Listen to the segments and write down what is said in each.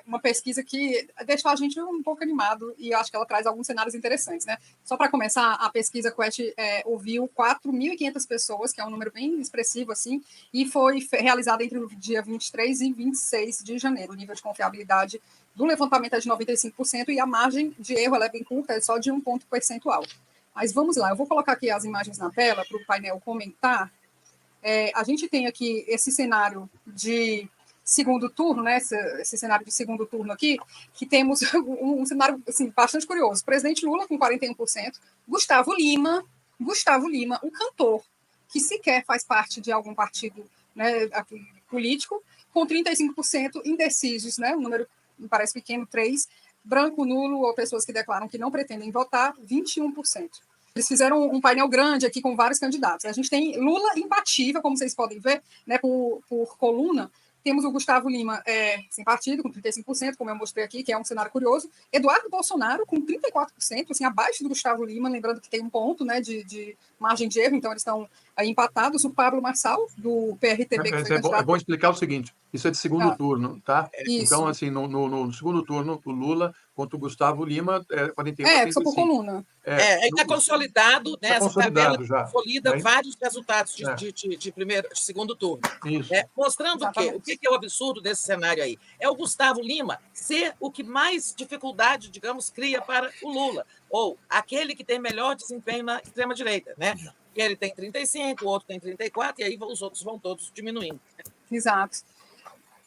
uma pesquisa que deixou a gente um pouco animado e eu acho que ela traz alguns cenários interessantes, né? Só para começar, a pesquisa Quest ouviu 4.500 pessoas, que é um número bem expressivo, assim, e foi realizada entre o dia 23 e 26 de janeiro. O nível de confiabilidade do levantamento é de 95% e a margem de erro ela é bem curta, é só de 1 ponto percentual. Mas vamos lá, eu vou colocar aqui as imagens na tela para o painel comentar. A gente tem aqui esse cenário de segundo turno, né? Esse cenário de segundo turno aqui, que temos um cenário assim, bastante curioso. Presidente Lula com 41%, Gustavo Lima, o cantor, que sequer faz parte de algum partido, né, político, com 35%, indecisos, né? Um número me parece pequeno, 3%, branco, nulo, ou pessoas que declaram que não pretendem votar, 21%. Eles fizeram um painel grande aqui com vários candidatos. A gente tem Lula imbatível, como vocês podem ver, né, por coluna. Temos o Gustavo Lima sem partido, com 35%, como eu mostrei aqui, que é um cenário curioso. Eduardo Bolsonaro, com 34%, assim, abaixo do Gustavo Lima, lembrando que tem um ponto, né, de margem de erro, então eles estão aí empatados. O Pablo Marçal, do PRTB, que foi candidato... É bom explicar o seguinte, isso é de segundo turno, tá? Isso. Então, assim, no segundo turno, o Lula contra o Gustavo Lima é 41%. Só por coluna. Está consolidado, né? Essa tabela consolida vários resultados de segundo turno. Mostrando o que é o absurdo desse cenário aí. É o Gustavo Lima ser o que mais dificuldade, digamos, cria para o Lula, ou aquele que tem melhor desempenho na extrema-direita, né? Ele tem 35, o outro tem 34, e aí os outros vão todos diminuindo. Exato.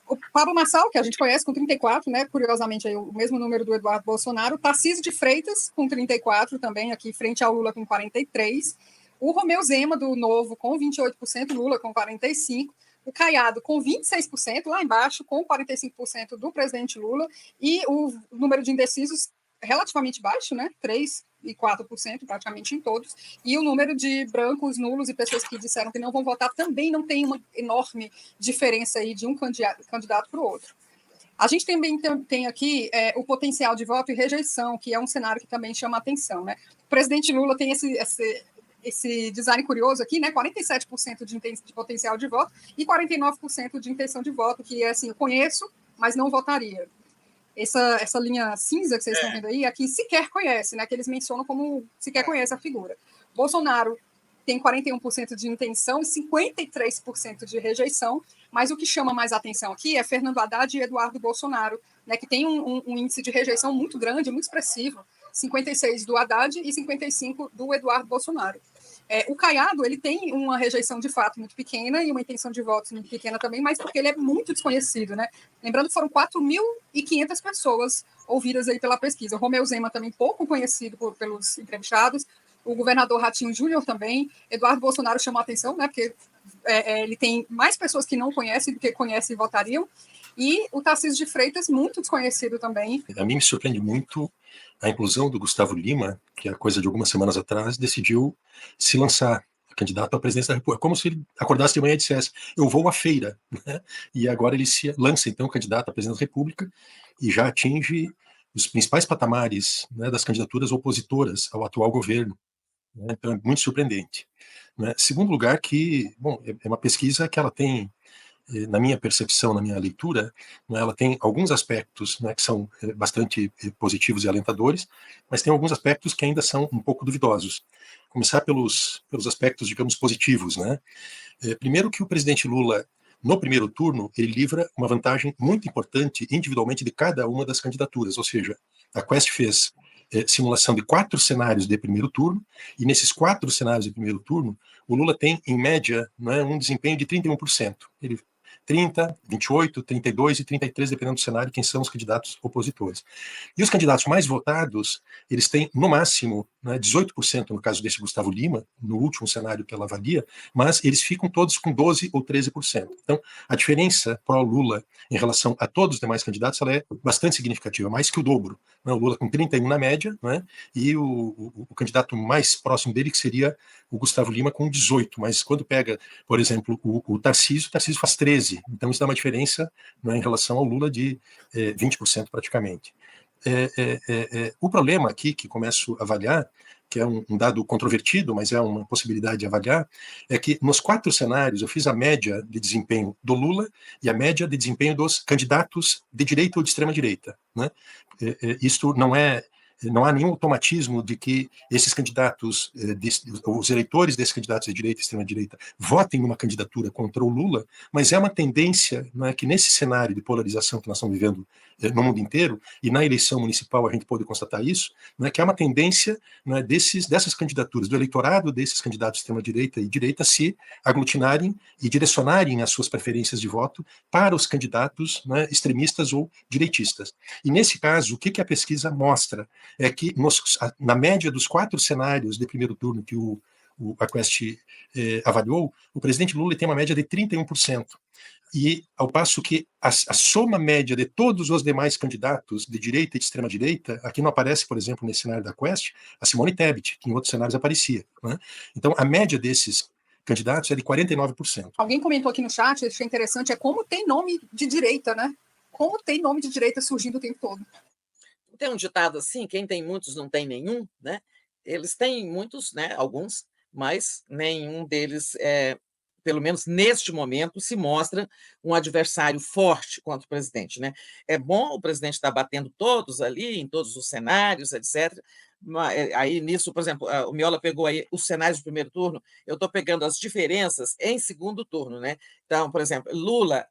O Pablo Marçal, que a gente conhece, com 34, né? Curiosamente, aí, o mesmo número do Eduardo Bolsonaro. Tarcísio de Freitas, com 34, também aqui, frente ao Lula, com 43. O Romeu Zema, do Novo, com 28%, Lula com 45%. O Caiado, com 26%, lá embaixo, com 45% do presidente Lula. E o número de indecisos relativamente baixo, né? 3% e 4%, praticamente em todos. E o número de brancos, nulos e pessoas que disseram que não vão votar também não tem uma enorme diferença aí de um candidato para o outro. A gente também tem aqui o potencial de voto e rejeição, que é um cenário que também chama a atenção, né? O presidente Lula tem esse design curioso aqui, né? 47% de potencial de voto e 49% de intenção de voto, que é assim, eu conheço, mas não votaria. Essa linha cinza que vocês estão vendo aí, aqui sequer conhece, né? Que eles mencionam como sequer conhece a figura. Bolsonaro tem 41% de intenção e 53% de rejeição, mas o que chama mais atenção aqui é Fernando Haddad e Eduardo Bolsonaro, né? Que tem um índice de rejeição muito grande, muito expressivo, 56% do Haddad e 55% do Eduardo Bolsonaro. O Caiado, ele tem uma rejeição de fato muito pequena e uma intenção de votos muito pequena também, mas porque ele é muito desconhecido, né? Lembrando que foram 4.500 pessoas ouvidas aí pela pesquisa. O Romeu Zema também pouco conhecido pelos entrevistados, o governador Ratinho Júnior também, Eduardo Bolsonaro chamou a atenção, né? Porque ele tem mais pessoas que não conhecem do que conhecem e votariam, e o Tarcísio de Freitas, muito desconhecido também. A mim me surpreende muito a inclusão do Gustavo Lima, que há coisa de algumas semanas atrás decidiu se lançar candidato à presidência da República, como se ele acordasse de manhã e dissesse, eu vou à feira, né? E agora ele se lança, então, candidato à presidência da República e já atinge os principais patamares, né, das candidaturas opositoras ao atual governo, né? Então é muito surpreendente, né? Segundo lugar que, bom, é uma pesquisa que ela tem, na minha percepção, na minha leitura, né, ela tem alguns aspectos, né, que são bastante positivos e alentadores, mas tem alguns aspectos que ainda são um pouco duvidosos. Começar pelos aspectos, digamos, positivos, né? Primeiro que o presidente Lula, no primeiro turno, ele livra uma vantagem muito importante individualmente de cada uma das candidaturas, ou seja, a Quest fez simulação de 4 cenários de primeiro turno, e nesses 4 cenários de primeiro turno, o Lula tem, em média, né, um desempenho de 31%. Ele 30, 28, 32 e 33, dependendo do cenário, quem são os candidatos opositores. E os candidatos mais votados, eles têm, no máximo, né, 18%, no caso desse Gustavo Lima, no último cenário que ela avalia, mas eles ficam todos com 12% ou 13%. Então, a diferença pró-Lula em relação a todos os demais candidatos, ela é bastante significativa, mais que o dobro. Né? O Lula com 31% na média, né? E o candidato mais próximo dele, que seria o Gustavo Lima, com 18%. Mas quando pega, por exemplo, o Tarcísio faz 13%. Então, isso dá uma diferença, né, em relação ao Lula de 20% praticamente. O problema aqui, que começo a avaliar, que é um dado controvertido, mas é uma possibilidade de avaliar, é que nos 4 cenários eu fiz a média de desempenho do Lula e a média de desempenho dos candidatos de direita ou de extrema-direita, né? Isto não há nenhum automatismo de que esses candidatos, os eleitores desses candidatos de direita e extrema-direita, votem numa candidatura contra o Lula, mas é uma tendência, não é, que nesse cenário de polarização que nós estamos vivendo no mundo inteiro, e na eleição municipal a gente pode constatar isso, não é, que há uma tendência, não é, dessas candidaturas, do eleitorado desses candidatos de extrema-direita e direita se aglutinarem e direcionarem as suas preferências de voto para os candidatos, não é, extremistas ou direitistas. E nesse caso, o que a pesquisa mostra? É que na média dos 4 cenários de primeiro turno que a Quest avaliou, o presidente Lula tem uma média de 31%. E ao passo que a soma média de todos os demais candidatos de direita e de extrema-direita, aqui não aparece, por exemplo, nesse cenário da Quest, a Simone Tebet, que em outros cenários aparecia, né? Então, a média desses candidatos é de 49%. Alguém comentou aqui no chat, achei interessante, é como tem nome de direita, né? Como tem nome de direita surgindo o tempo todo. Tem um ditado assim, quem tem muitos não tem nenhum, né? Eles têm muitos, né? Alguns, mas nenhum deles, pelo menos neste momento, se mostra um adversário forte contra o presidente, né? É bom o presidente estar batendo todos ali, em todos os cenários, etc. Aí, nisso, por exemplo, o Miola pegou aí os cenários do primeiro turno, eu estou pegando as diferenças em segundo turno, né? Então, por exemplo, Lula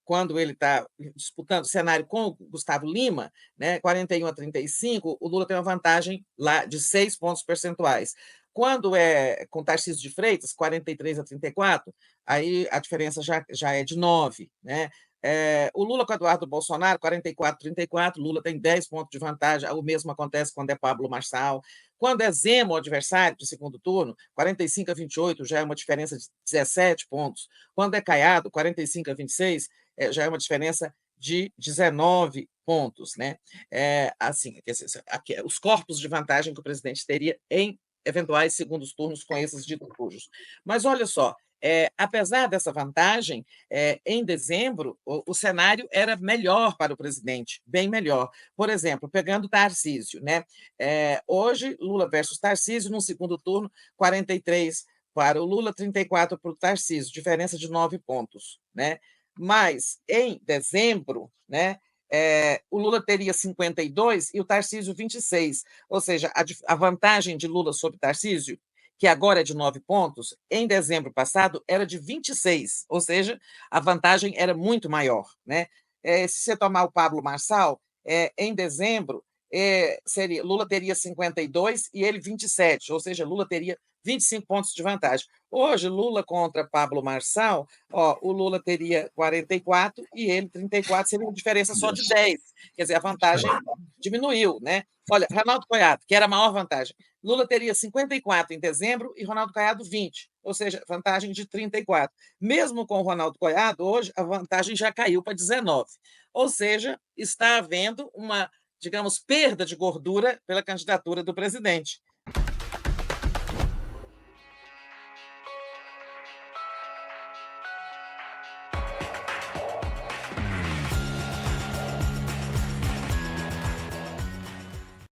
quando ele está disputando o cenário com o Gustavo Lima, né, 41-35, o Lula tem uma vantagem lá de 6 pontos percentuais. Quando é com Tarcísio de Freitas, 43-34, aí a diferença já é de 9. Né? O Lula com Eduardo Bolsonaro, 44-34, Lula tem 10 pontos de vantagem, o mesmo acontece quando é Pablo Marçal. Quando é Zema o adversário do segundo turno, 45-28, já é uma diferença de 17 pontos. Quando é Caiado, 45-26, já é uma diferença de 19 pontos. Né? Assim, os corpos de vantagem que o presidente teria em eventuais segundos turnos com esses ditos cujos. Mas olha só, apesar dessa vantagem, em dezembro, o cenário era melhor para o presidente, bem melhor. Por exemplo, pegando Tarcísio, né? Hoje, Lula versus Tarcísio, no segundo turno, 43 para o Lula, 34 para o Tarcísio, diferença de 9 pontos. Né? Mas, em dezembro, né, o Lula teria 52 e o Tarcísio 26. Ou seja, a vantagem de Lula sobre Tarcísio, que agora é de 9 pontos, em dezembro passado era de 26. Ou seja, a vantagem era muito maior. Né? Se você tomar o Pablo Marçal, em dezembro, Lula teria 52 e ele 27. Ou seja, Lula teria 25 pontos de vantagem. Hoje, Lula contra Pablo Marçal, o Lula teria 44 e ele 34, seria uma diferença só de 10. Quer dizer, a vantagem diminuiu. Né? Olha, Ronaldo Caiado, que era a maior vantagem, Lula teria 54 em dezembro e Ronaldo Caiado 20, ou seja, vantagem de 34. Mesmo com o Ronaldo Caiado, hoje a vantagem já caiu para 19. Ou seja, está havendo uma, digamos, perda de gordura pela candidatura do presidente.